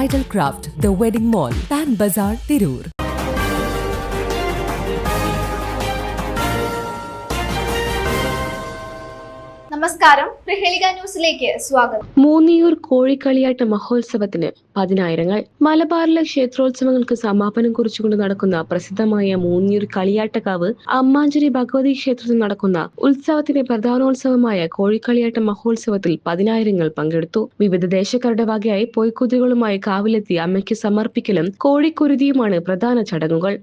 Bridal Craft, The Wedding Mall, Pan Bazaar, Tirur. നമസ്കാരം, പ്രഹേളിക ന്യൂസിലേക്ക് സ്വാഗതം. മൂന്നിയൂർ കോഴിക്കളിയാട്ട മഹോത്സവത്തിന് പതിനായിരങ്ങൾ. മലബാറിലെ ക്ഷേത്രോത്സവങ്ങൾക്ക് സമാപനം കുറിച്ചുകൊണ്ട് നടക്കുന്ന പ്രസിദ്ധമായ മൂന്നിയൂർ കളിയാട്ടക്കാവ് അമ്മാഞ്ചേരി ഭഗവതി ക്ഷേത്രത്തിൽ നടക്കുന്ന ഉത്സവത്തിന്റെ പ്രധാനോത്സവമായ കോഴിക്കളിയാട്ട മഹോത്സവത്തിൽ പതിനായിരങ്ങൾ പങ്കെടുത്തു. വിവിധ ദേശക്കാരുടെ വകയായി പൊയ്ക്കുതികളുമായി കാവിലെത്തി അമ്മയ്ക്ക് സമർപ്പിക്കലും കോഴിക്കുരുതിയുമാണ് പ്രധാന ചടങ്ങുകൾ.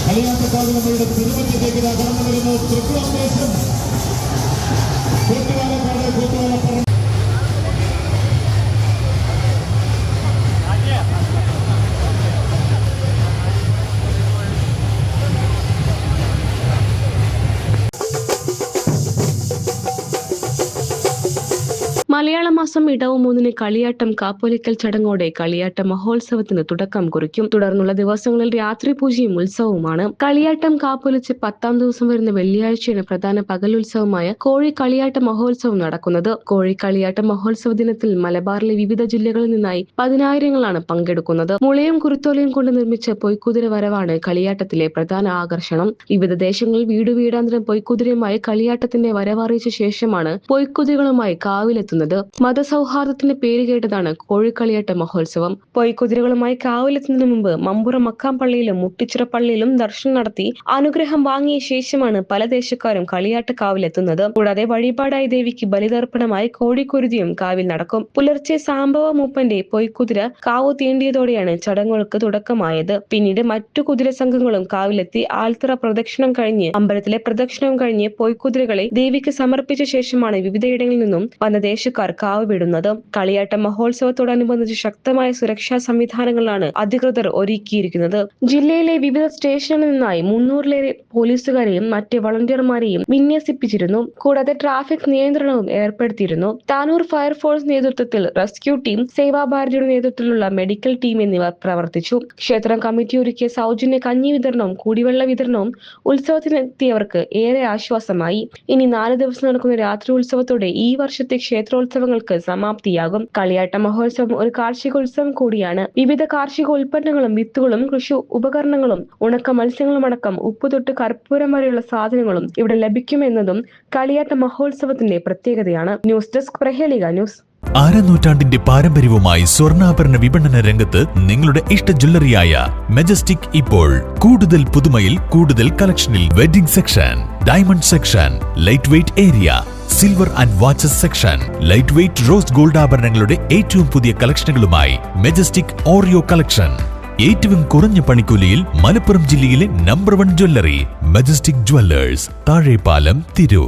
കളിയാട്ടക്കാവിലമ്മയുടെ തിരുവഞ്ചത്തേക്ക് കടന്നു വരുന്ന ത്രിപുരം കൂട്ടുകാലപ്പാട് മലയാള മാസം ഇടവ് 3 കളിയാട്ടം കാപ്പൊലിക്കൽ ചടങ്ങോടെ കളിയാട്ട മഹോത്സവത്തിന് തുടക്കം കുറിക്കും. തുടർന്നുള്ള ദിവസങ്ങളിൽ രാത്രി പൂജയും ഉത്സവവുമാണ്. കളിയാട്ടം കാപ്പൊലിച്ച് 10ാം ദിവസം വരുന്ന വെള്ളിയാഴ്ചയാണ് പ്രധാന പകലുത്സവമായ കോഴി കളിയാട്ട മഹോത്സവം നടക്കുന്നത്. കോഴി കളിയാട്ട മഹോത്സവ ദിനത്തിൽ മലബാറിലെ വിവിധ ജില്ലകളിൽ നിന്നായി പതിനായിരങ്ങളാണ് പങ്കെടുക്കുന്നത്. മുളയും കുരുത്തോലയും കൊണ്ട് നിർമ്മിച്ച പൊയ്ക്കുതിര വരവാണ് കളിയാട്ടത്തിലെ പ്രധാന ആകർഷണം. വിവിധ ദേശങ്ങളിൽ വീടാന്തരം പൊയ്ക്കുതിരയുമായി കളിയാട്ടത്തിന്റെ വരവറിയിച്ച ശേഷമാണ് പൊയ്ക്കുതിരകളുമായി കാവിലെത്തുന്നത്. മതസൗഹാർദ്ദത്തിന് പേര് കേട്ടതാണ് കോഴിക്കളിയാട്ട മഹോത്സവം. പൊയ്ക്കുതിരകളുമായി കാവിലെത്തുന്നതിന് മുമ്പ് മമ്പുറം മക്കാം പള്ളിയിലും മുട്ടിച്ചിറ പള്ളിയിലും ദർശനം നടത്തി അനുഗ്രഹം വാങ്ങിയ ശേഷമാണ് പല ദേശക്കാരും കളിയാട്ട കാവിലെത്തുന്നത്. കൂടാതെ വഴിപാടായി ദേവിക്ക് ബലിതർപ്പണമായി കോഴിക്കുരുതിയും കാവിൽ നടക്കും. പുലർച്ചെ സാംബവ മൂപ്പന്റെ പൊയ്ക്കുതിര കാവു തീണ്ടിയതോടെയാണ് ചടങ്ങുകൾക്ക് തുടക്കമായത്. പിന്നീട് മറ്റു കുതിര സംഘങ്ങളും കാവിലെത്തി ആൽത്തറ പ്രദക്ഷിണം കഴിഞ്ഞ് അമ്പലത്തിലെ പ്രദക്ഷിണം കഴിഞ്ഞ് പൊയ്ക്കുതിരകളെ ദേവിക്ക് സമർപ്പിച്ച ശേഷമാണ് വിവിധയിടങ്ങളിൽ നിന്നും വന്ന ദേശക്കാർ കാവ് വിടുന്നത്. കളിയാട്ട മഹോത്സവത്തോടനുബന്ധിച്ച് ശക്തമായ സുരക്ഷാ സംവിധാനങ്ങളാണ് അധികൃതർ ഒരുക്കിയിരിക്കുന്നത്. ജില്ലയിലെ വിവിധ സ്റ്റേഷനുകളിൽ നിന്നായി 300-ലേറെ പോലീസുകാരെയും മറ്റ് വളണ്ടിയർമാരെയും വിന്യസിപ്പിച്ചിരുന്നു. കൂടാതെ ട്രാഫിക് നിയന്ത്രണവും ഏർപ്പെടുത്തിയിരുന്നു. താനൂർ ഫയർഫോഴ്സ് നേതൃത്വത്തിൽ റെസ്ക്യൂ ടീം, സേവാഭാരതിയുടെ നേതൃത്വത്തിലുള്ള മെഡിക്കൽ ടീം എന്നിവർ പ്രവർത്തിച്ചു. ക്ഷേത്രം കമ്മിറ്റി ഒരുക്കിയ സൗജന്യ കഞ്ഞി വിതരണവും കുടിവെള്ള വിതരണവും ഉത്സവത്തിനെത്തിയവർക്ക് ഏറെ ആശ്വാസമായി. ഇനി 4 ദിവസം നടക്കുന്ന രാത്രി ഉത്സവത്തോടെ ഈ വർഷത്തെ ക്ഷേത്രോത്സവങ്ങൾക്ക് സമാപ്തിയാകും. കളിയാട്ട മഹോത്സവം ഒരു കാർഷികോത്സവം കൂടിയാണ്. വിവിധ കാർഷിക ഉൽപ്പന്നങ്ങളും വിത്തുകളും കൃഷി ഉപകരണങ്ങളും ഉണക്ക മത്സ്യങ്ങളും അടക്കം ഉപ്പ് തൊട്ട് കർപ്പൂരം വരെയുള്ള സാധനങ്ങളും ഇവിടെ ലഭിക്കുമെന്നതും കളിയാട്ട മഹോത്സവത്തിന്റെ പ്രത്യേകതയാണ്. ന്യൂസ് ഡെസ്ക് പ്രഹേളിക ന്യൂസ്. നൂറ്റാണ്ടിന്റെ പാരമ്പര്യവുമായി സ്വർണ്ണാഭരണ വിപണന രംഗത്ത് നിങ്ങളുടെ ഇഷ്ട ജ്വല്ലറിയായ മെജസ്റ്റിക് ഇപ്പോൾ കൂടുതൽ പുതുമയിൽ കൂടുതൽ കളക്ഷനിൽ wedding section, diamond section, light weight area, silver and watches section, light weight rose gold ആഭരണങ്ങളുടെ ഏറ്റവും പുതിയ കളക്ഷനുകളുമായി മെജസ്റ്റിക് ഓറിയോ കളക്ഷൻ. ഏറ്റവും കുറഞ്ഞ പണിക്കൂലിയിൽ മലപ്പുറം ജില്ലയിലെ number 1 jewellery majestic Jewellers, Thazhepalam, Tirur.